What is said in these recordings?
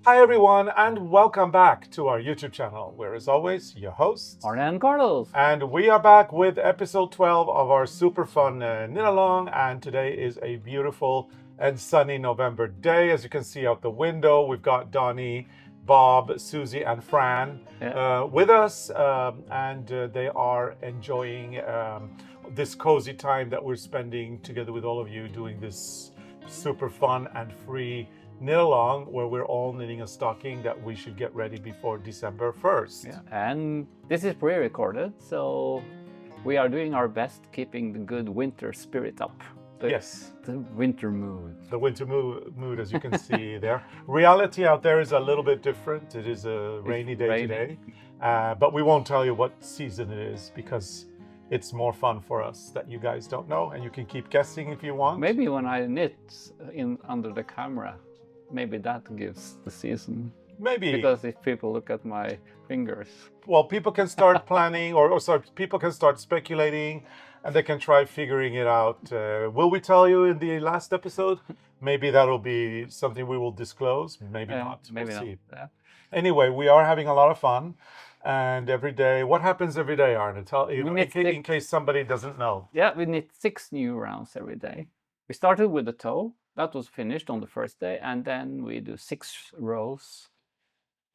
Hi everyone, and welcome back to our YouTube channel, where as always, your hosts. ARNE CARLOS. And we are back with episode 12 of our super fun knit along, and today is a beautiful and sunny November day. As you can see out the window, we've got Donnie, Bob, Susie, and Fran with us, and they are enjoying this cozy time that we're spending together with all of you doing this super fun and free knit along where we're all knitting a stocking that we should get ready before December 1st. Yeah, and this is pre-recorded, so we are doing our best keeping the good winter spirit up. Yes. The winter mood. The winter mood, as you can see there. Reality out there is a little bit different. It is a rainy day today, but we won't tell you what season it is because it's more fun for us that you guys don't know, and you can keep guessing if you want. Maybe when I knit in under the camera, maybe that gives the season. Maybe. Because if people look at my fingers. Well, people can start planning, or sorry, people can start speculating, and they can try figuring it out. Will we tell you in the last episode? Maybe that'll be something we will disclose. Maybe not. Maybe we'll not. see. Yeah. Anyway, we are having a lot of fun. And every day, what happens every day, Arne? Tell in case somebody doesn't know. Yeah, we knit 6 new rounds every day. We started with the toe. That was finished on the first day, and then we do 6 rows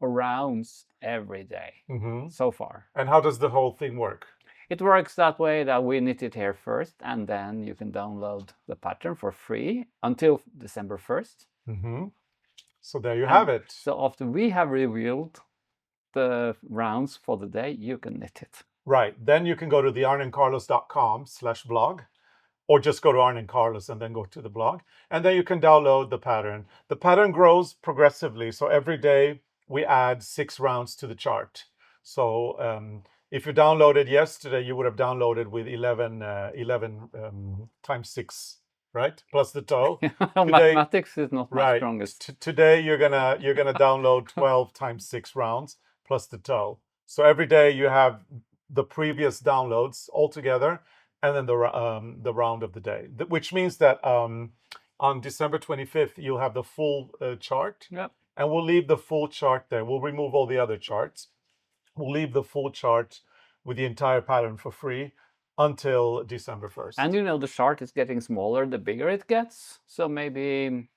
or rounds every day so far. And how does the whole thing work? It works that way that we knit it here first, and then you can download the pattern for free until December 1st. So there you have it. So after we have revealed the rounds for the day, you can knit it. Right. Then you can go to the arnencarlos.com/blog. Or just go to ARNE CARLOS and then go to the blog. And then you can download the pattern. The pattern grows progressively. So every day we add 6 rounds to the chart. So if you downloaded yesterday, you would have downloaded with 11 times 6, right? Plus the toe. Mathematics is not my strongest. Today you're gonna download 12 times 6 rounds plus the toe. So every day you have the previous downloads all together, and then the round of the day, which means that on December 25th, you'll have the full chart. Yep. And we'll leave the full chart there. We'll remove all the other charts. We'll leave the full chart with the entire pattern for free until December 1st. And the chart is getting smaller the bigger it gets. So maybe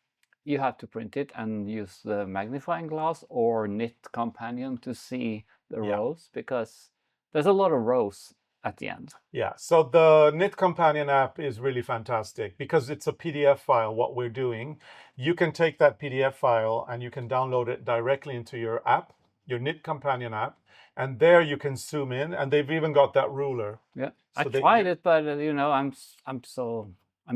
you have to print it and use the magnifying glass or Knit Companion to see the rows, because there's a lot of rows at the end. Yeah, so the Knit Companion app is really fantastic because it's a PDF file, what we're doing. You can take that PDF file and you can download it directly into your app, your Knit Companion app, and there you can zoom in, and they've even got that ruler. Yeah, so I tried it, but I'm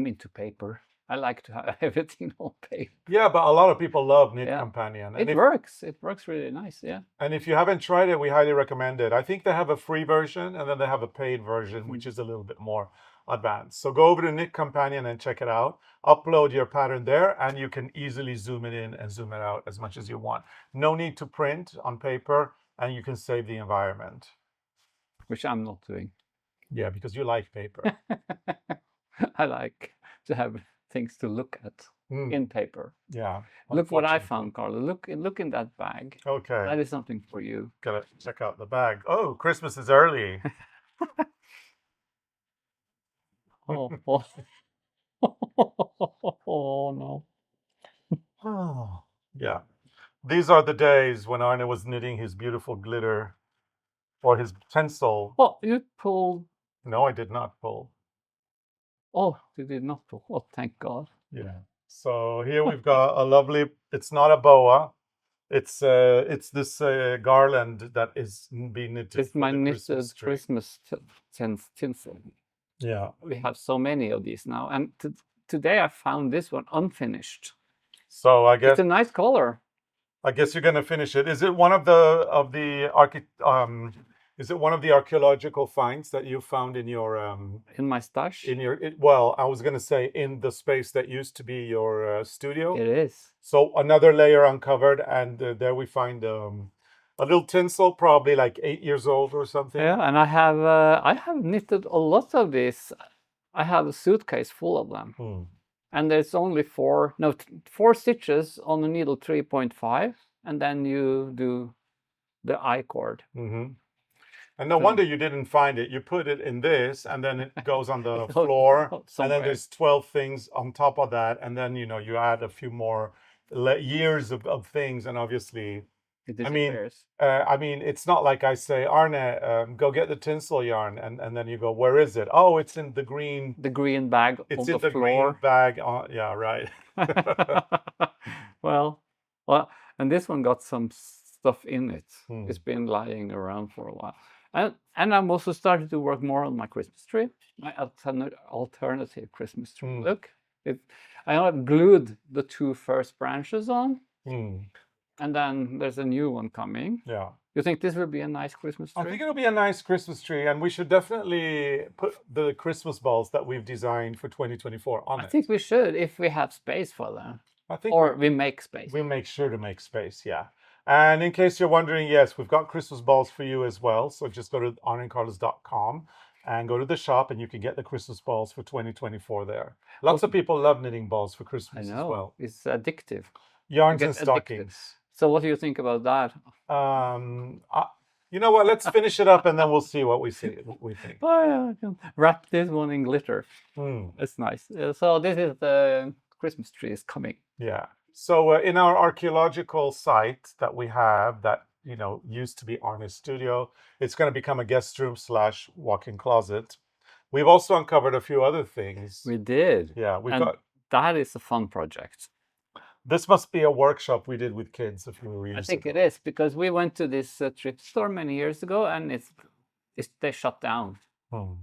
into paper. I like to have everything on paper. Yeah, but a lot of people love Knit Companion. And it works. It works really nice, yeah. And if you haven't tried it, we highly recommend it. I think they have a free version, and then they have a paid version, which is a little bit more advanced. So go over to Knit Companion and check it out. Upload your pattern there, and you can easily zoom it in and zoom it out as much as you want. No need to print on paper, and you can save the environment. Which I'm not doing. Yeah, because you like paper. I like to have things to look at in paper. Yeah. Look what I found, Carlo. Look in that bag. Okay. That is something for you. Gotta check out the bag. Oh, Christmas is early. Oh no. Oh, yeah. These are the days when Arne was knitting his beautiful glitter for his pencil. Oh, you pulled. No, I did not pull. Oh, you did not pull. Oh, thank God. Yeah. So here we've got a lovely, it's not a boa. It's this garland that is being knitted. It's my knitted Christmas tinsel. Yeah. We have so many of these now. And today I found this one unfinished. So I guess it's a nice color. I guess you're going to finish it. Is it one of the archaeological finds that you found in your in my stash? Well, I was going to say in the space that used to be your studio. It is. So another layer uncovered, and there we find a little tinsel, probably like 8 years old or something. Yeah, and I have knitted a lot of these. I have a suitcase full of them. And there's only 4 stitches on the needle 3.5. and then you do the I chord. Mm-hmm. And no wonder you didn't find it. You put it in this, and then it goes on the goes floor, and then somewhere. there's 12 things on top of that, and then you add a few more years of things, and obviously, It I mean, disappears. it's not like I say, Arne, go get the tinsel yarn, and then you go, where is it? Oh, it's in the green. The green bag It's on in the the green floor. bag. Yeah, right. well, and this one got some stuff in it. Hmm. It's been lying around for a while. And I'm also started to work more on my Christmas tree, my alternative Christmas tree look. I have glued the 2 first branches on, and then there's a new one coming. Yeah. You think this will be a nice Christmas tree? I think it'll be a nice Christmas tree, and we should definitely put the Christmas balls that we've designed for 2024 on it. I think we should, if we have space for them. I think or we make space. We make sure to make space, yeah. And in case you're wondering, yes, we've got Christmas balls for you as well. So just go to ARNECARLOS.com and go to the shop, and you can get the Christmas balls for 2024 there. Lots of people love knitting balls for Christmas as well. It's addictive. Yarns and stockings. So what do you think about that? You know what? Let's finish it up, and then we'll see what we think. Oh, yeah, I can wrap this one in glitter. It's nice. So this is the Christmas tree is coming. Yeah. So in our archaeological site that we have that used to be Arne's studio, it's going to become a guest room / walk-in closet. We've also uncovered a few other things. We did. Yeah, that is a fun project. This must be a workshop we did with kids a few years ago. I think it is, because we went to this thrift store many years ago, and they shut down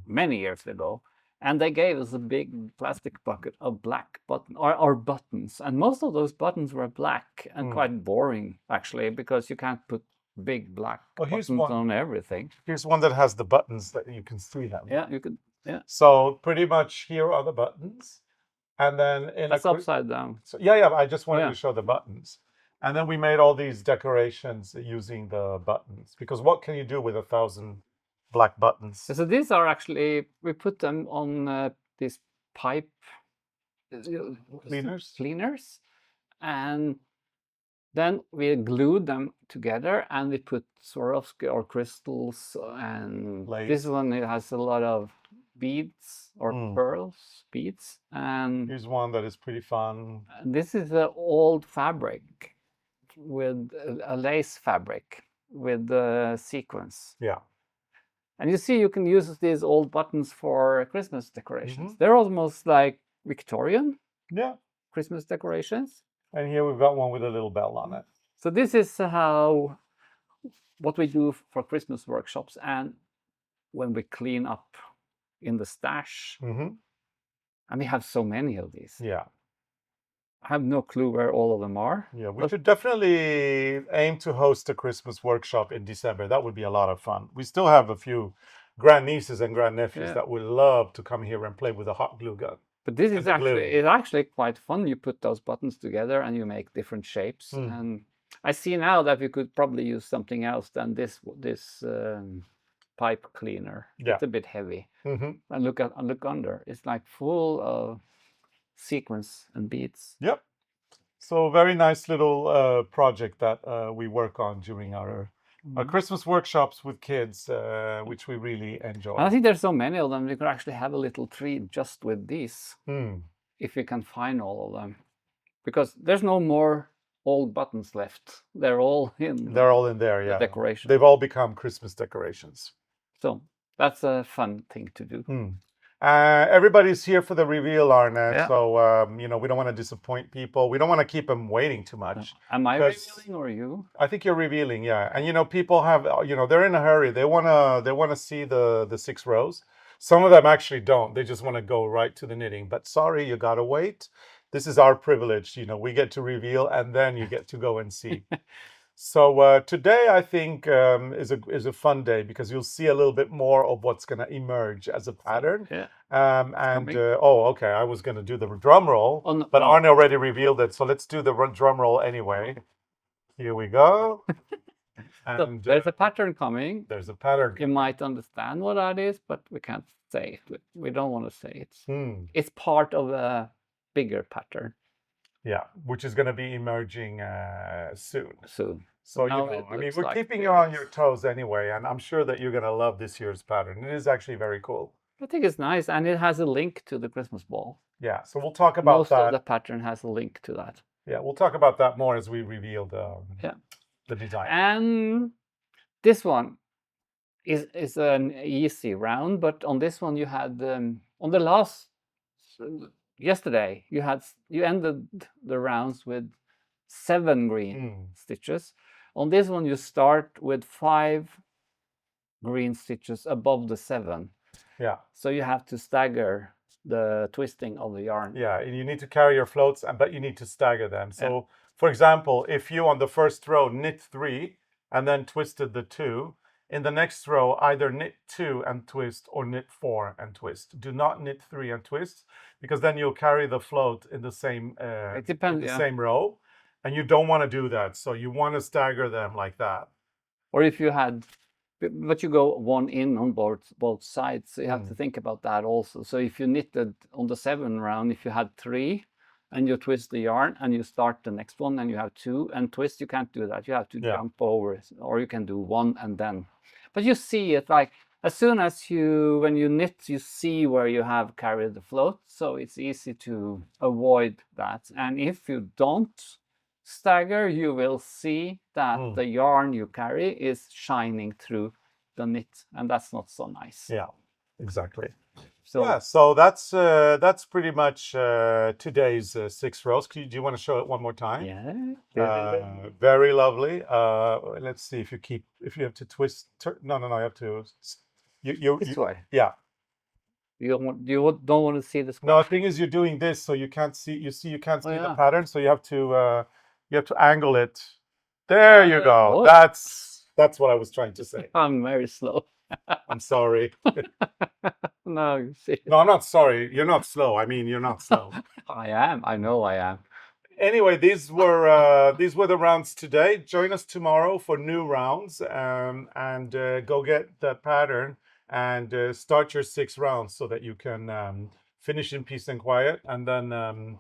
many years ago. And they gave us a big plastic bucket of black buttons. And most of those buttons were black and quite boring, actually, because you can't put big black buttons on everything. Here's one that has the buttons that you can see them. Yeah, you can. Yeah. So pretty much here are the buttons. And then that's upside down. So, yeah, I just wanted to show the buttons. And then we made all these decorations using the buttons. Because what can you do with 1,000 black buttons? So these are actually, we put them on these pipe cleaners, and then we glued them together, and we put Swarovski or crystals, and this one, it has a lot of beads or pearls, beads. And here's one that is pretty fun. This is an old fabric with a lace fabric with the sequins. Yeah. And you see, you can use these old buttons for Christmas decorations. They're almost like Victorian Christmas decorations. And here we've got one with a little bell on it. So this is what we do for Christmas workshops, and when we clean up in the stash. And we have so many of these. Yeah. I have no clue where all of them are. Yeah, we should definitely aim to host a Christmas workshop in December. That would be a lot of fun. We still have a few grandnieces and grandnephews that would love to come here and play with a hot glue gun. But this is actually quite fun. You put those buttons together and you make different shapes. And I see now that we could probably use something else than this pipe cleaner. Yeah. It's a bit heavy. And look under. It's like full of sequins and beads. Yep. So very nice little project that we work on during our Christmas workshops with kids, which we really enjoy. And I think there's so many of them. We could actually have a little tree just with these, if we can find all of them, because there's no more old buttons left. They're all in. They're all in there. Yeah. Decoration. They've all become Christmas decorations. So that's a fun thing to do. Everybody's here for the reveal, Arne. So, we don't want to disappoint people. We don't want to keep them waiting too much. Am I revealing or you? I think you're revealing, yeah. And, people have, they're in a hurry. They want to see the 6 rows. Some of them actually don't. They just want to go right to the knitting. But sorry, you got to wait. This is our privilege. We get to reveal, and then you get to go and see. So today, I think, is a fun day, because you'll see a little bit more of what's going to emerge as a pattern. Yeah. Okay, I was going to do the drum roll, but Arne already revealed it. So let's do the drum roll anyway. Here we go. And there's a pattern coming. There's a pattern. You might understand what that is, but we can't say it. We don't want to say it. It's part of a bigger pattern. Yeah, which is going to be emerging soon. soon. So, Now I it mean, looks we're like keeping you on your this. toes anyway, and I'm sure that you're going to love this year's pattern. It is actually very cool. I think it's nice, and it has a link to the Christmas ball. Yeah, so we'll talk about Most of the that. pattern has a link to that. Yeah, we'll talk about that more as we reveal Yeah. the design. And this one is an easy round, but on this one you had on the last yesterday you ended the rounds with 7 green stitches. On this one you start with 5 green stitches above the 7. Yeah. So you have to stagger the twisting of the yarn. Yeah, and you need to carry your floats, but you need to stagger them. So, for example, if you on the first row knit 3 and then twisted the 2, in the next row either knit 2 and twist or knit 4 and twist. Do not knit 3 and twist, because then you'll carry the float in the same It depends, same row, and you don't want to do that. So you want to stagger them like that. Or if you had, but you go one in on both sides, so you have to think about that also. So if you knitted on the 7 round, if you had 3 and you twist the yarn and you start the next one and you have 2 and twist, you can't do that. You have to jump over it, or you can do 1 and then. But you see it like as soon as when you knit, you see where you have carried the float, so it's easy to avoid that. And if you don't stagger, you will see that the yarn you carry is shining through the knit, and that's not so nice. Yeah, exactly. So yeah, so that's pretty much today's 6 rows. Do you want to show it one more time? Yeah. Very lovely. Let's see if you have to twist. No, you have to. This way. Yeah. You don't want to see the squash? No, the thing is, you're doing this, so you can't see. You can't see the pattern, so you have to angle it. There you go. That's what I was trying to say. I'm very slow. I'm sorry. No, you see. No, I'm not sorry. You're not slow. I mean, you're not slow. I am. I know I am. Anyway, these were the rounds today. Join us tomorrow for new rounds, and go get that pattern and start your 6 rounds so that you can finish in peace and quiet, and then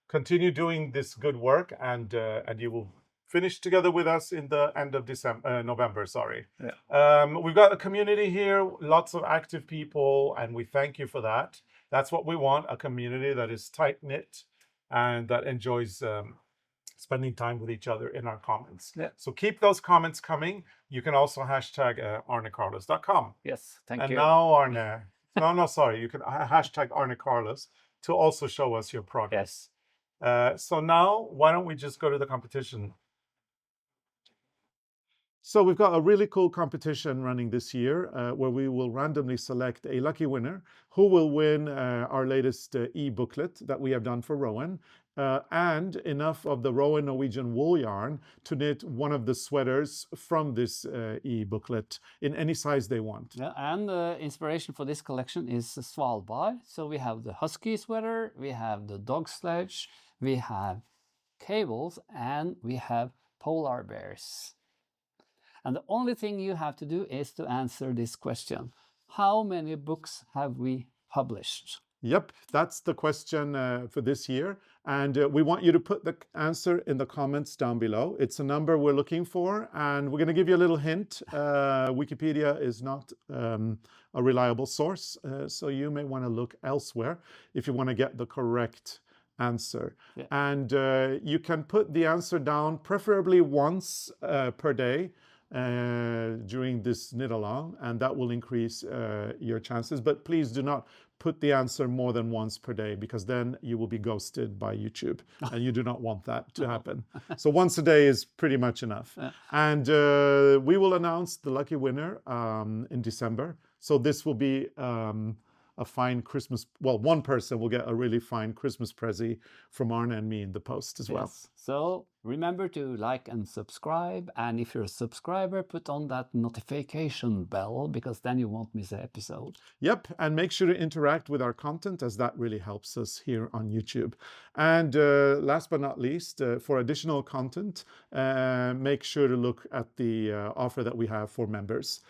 continue doing this good work, and you will finish together with us in the end of November. Sorry. Yeah. We've got a community here, lots of active people, and we thank you for that. That's what we want, a community that is tight-knit and that enjoys spending time with each other in our comments. Yeah. So keep those comments coming. You can also hashtag ARNECARLOS.com. Yes, thank and you. And now Arne, no, sorry, you can hashtag ARNECARLOS to also show us your progress. Yes. So now, why don't we just go to the competition? So we've got a really cool competition running this year where we will randomly select a lucky winner who will win our latest e-booklet that we have done for Rowan, and enough of the Rowan Norwegian wool yarn to knit one of the sweaters from this e-booklet in any size they want. Yeah, and the inspiration for this collection is Svalbard. So we have the husky sweater, we have the dog sledge, we have cables, and we have polar bears. And the only thing you have to do is to answer this question. How many books have we published? Yep, that's the question for this year. And we want you to put the answer in the comments down below. It's a number we're looking for. And we're going to give you a little hint. Wikipedia is not a reliable source. So you may want to look elsewhere if you want to get the correct answer. Yeah. And you can put the answer down preferably once per day during this knit along, and that will increase your chances. But please do not put the answer more than once per day, because then you will be ghosted by YouTube, and you do not want that to happen. So once a day is pretty much enough. Yeah. And we will announce the lucky winner in December. So this will be a fine Christmas, well, one person will get a really fine Christmas present from Arne and me in the post as well. Yes. So remember to like and subscribe. And if you're a subscriber, put on that notification bell, because then you won't miss an episode. Yep, and make sure to interact with our content, as that really helps us here on YouTube. And last but not least, for additional content, make sure to look at the offer that we have for members.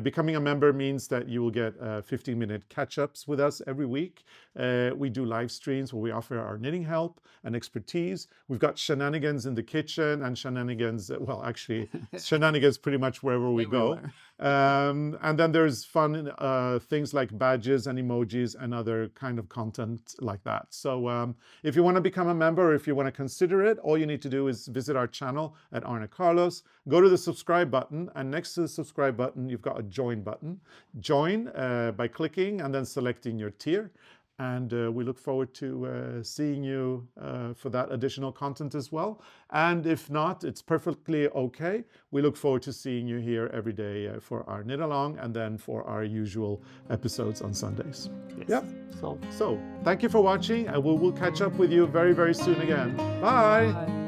Becoming a member means that you will get 15-minute catch-ups with us every week. We do live streams where we offer our knitting help and expertise. We've got shenanigans in the kitchen and shenanigans, well, actually, shenanigans pretty much wherever we go. And then there's fun things like badges and emojis and other kind of content like that. So if you want to become a member, or if you want to consider it, all you need to do is visit our channel at ARNE CARLOS, go to the subscribe button, and next to the subscribe button, you've got a join button. Join by clicking and then selecting your tier. And we look forward to seeing you for that additional content as well. And if not, it's perfectly okay. We look forward to seeing you here every day for our knit along, and then for our usual episodes on Sundays. Yes. Yep. So So thank you for watching, and we will catch up with you very, very soon again. Bye. bye.